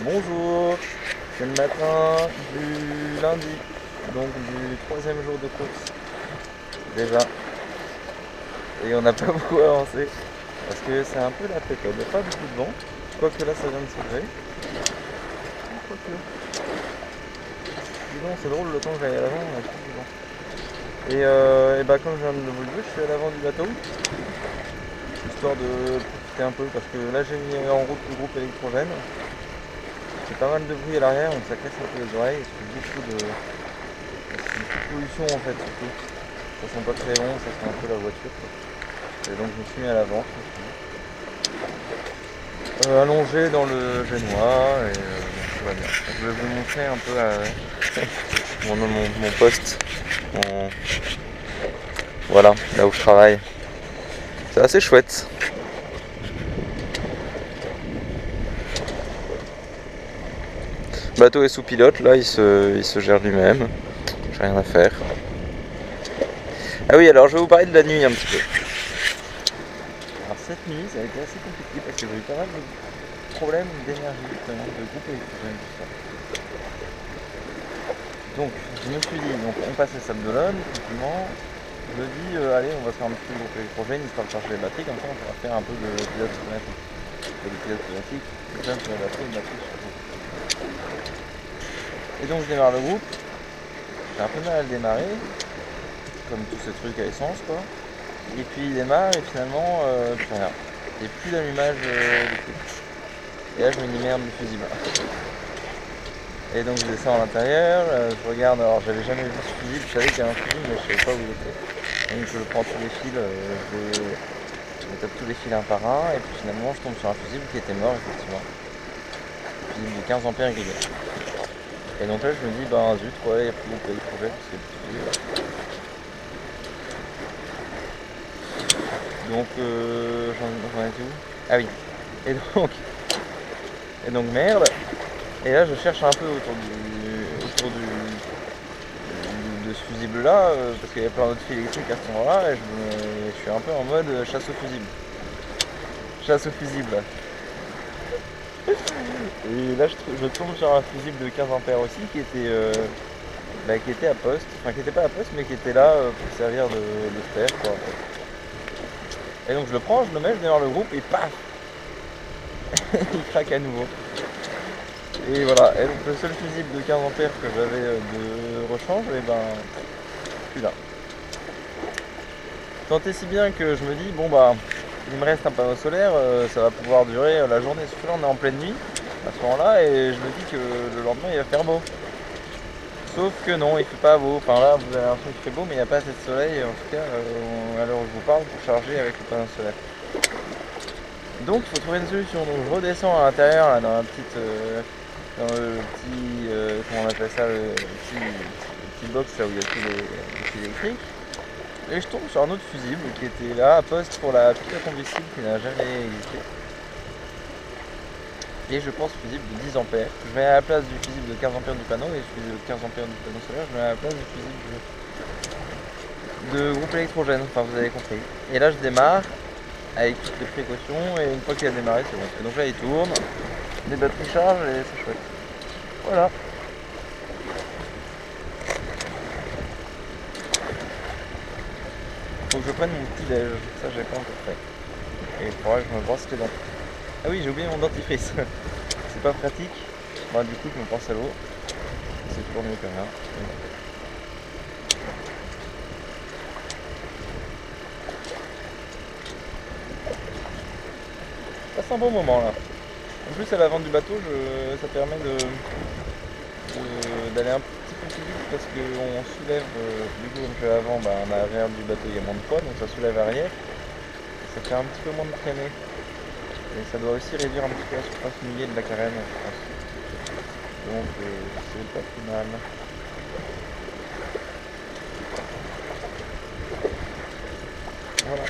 Bonjour, c'est le matin du lundi, donc du troisième jour de course déjà. Et on n'a pas beaucoup avancé parce que c'est un peu la pépette, il n'y a pas beaucoup de vent, quoique là ça vient de se lever. Quoique. Dis donc c'est drôle le temps que j'aille à l'avant, on a plus de vent. Et bah comme je viens de vous le dire, je suis à l'avant du bateau, histoire de profiter un peu parce que là j'ai mis en route le groupe électrogène. C'est pas mal de bruit à l'arrière, donc ça casse un peu les oreilles, ça fait beaucoup de pollution en fait surtout. Ça sent pas très bon, ça sent un peu la voiture quoi. Et donc je me suis mis à l'avant, allongé dans le génois et donc tout va bien. Je vais vous montrer un peu mon poste, voilà, là où je travaille. C'est assez chouette. Le bateau est sous pilote, là il se gère lui-même, j'ai rien à faire. Ah oui, alors je vais vous parler de la nuit un petit peu. Alors cette nuit ça a été assez compliqué parce que j'ai eu pas mal de problèmes d'énergie, de groupe électrogène, tout ça. Donc je me suis dit, donc on passe les Sables d'Olonne, effectivement. Je me dis, allez, on va se faire un petit peu de groupe électrogène histoire de charger les batteries, comme ça on pourra faire un peu de pilote automatique. De pilote automatique, plein sur la batterie, une batterie sur le groupe. Et donc je démarre le groupe, j'ai un peu mal à le démarrer, comme tous ces trucs à essence quoi. Et puis il démarre et finalement plus rien. Et plus d'allumage électrique. Et là je me dis merde, le fusible. Et donc je descends à l'intérieur, je regarde, alors j'avais jamais vu ce fusible, je savais qu'il y avait un fusible mais je savais pas où il était. Donc je prends tous les fils, je tape tous les fils un par un et puis finalement je tombe sur un fusible qui était mort effectivement. Un fusible de 15 ampères grillé. Et donc là je me dis bah zut quoi, il n'y a plus de projet parce qu'il y a plus de fusible. Donc j'en étais où? Ah oui. Et donc merde. Et là je cherche un peu autour de ce fusible là, parce qu'il y a plein d'autres fils électriques à ce moment là, et je suis un peu en mode chasse au fusible. Chasse au fusible. Et là je tombe sur un fusible de 15 ampères aussi qui était à poste, enfin qui était pas à poste mais qui était là pour servir de spare quoi en fait. Et donc je le prends, je le mets, je démarre le groupe et paf il craque à nouveau. Et voilà, et donc le seul fusible de 15 ampères que j'avais de rechange, et ben plus là. Tant et si bien que je me dis bon bah il me reste un panneau solaire, ça va pouvoir durer la journée. Sauf que là on est en pleine nuit à ce moment là et je me dis que le lendemain il va faire beau. Sauf que non, il fait pas beau. Enfin là vous avez l'impression qu'il fait beau mais il n'y a pas assez de soleil en tout cas à l'heure où je vous parle pour charger avec le panneau solaire. Donc il faut trouver une solution. Donc je redescends à l'intérieur là, dans le petit comment on appelle ça, le petit box là où il y a tous les fils électriques. Et je tombe sur un autre fusible qui était là à poste pour la pile à combustible qui n'a jamais existé. Et je prends ce fusible de 10 ampères. Je mets à la place du fusible de 15 ampères du panneau et celui de 15 ampères du panneau solaire, je mets à la place du fusible de groupe électrogène, enfin vous avez compris. Et là je démarre avec toutes les précautions et une fois qu'il a démarré c'est bon. Et donc là il tourne, les batteries chargent et c'est chouette. Voilà. Faut que je prenne mon petit déj, ça j'ai pas encore fait. Et il faudra que je me brosse les dents. Ah oui j'ai oublié mon dentifrice. C'est pas pratique. Bah, du coup je me pense à l'eau. C'est toujours mieux que rien. Passe un bon moment là. En plus à l'avant du bateau ça permet d'aller un petit peu plus vite parce qu'on soulève, du coup comme je suis à l'avant, bah, en arrière du bateau il y a moins de poids donc ça soulève arrière. Et ça fait un petit peu moins de traînée. Et ça doit aussi réduire un petit peu la surface mouillée de la carène je pense. Donc c'est pas plus mal. Voilà.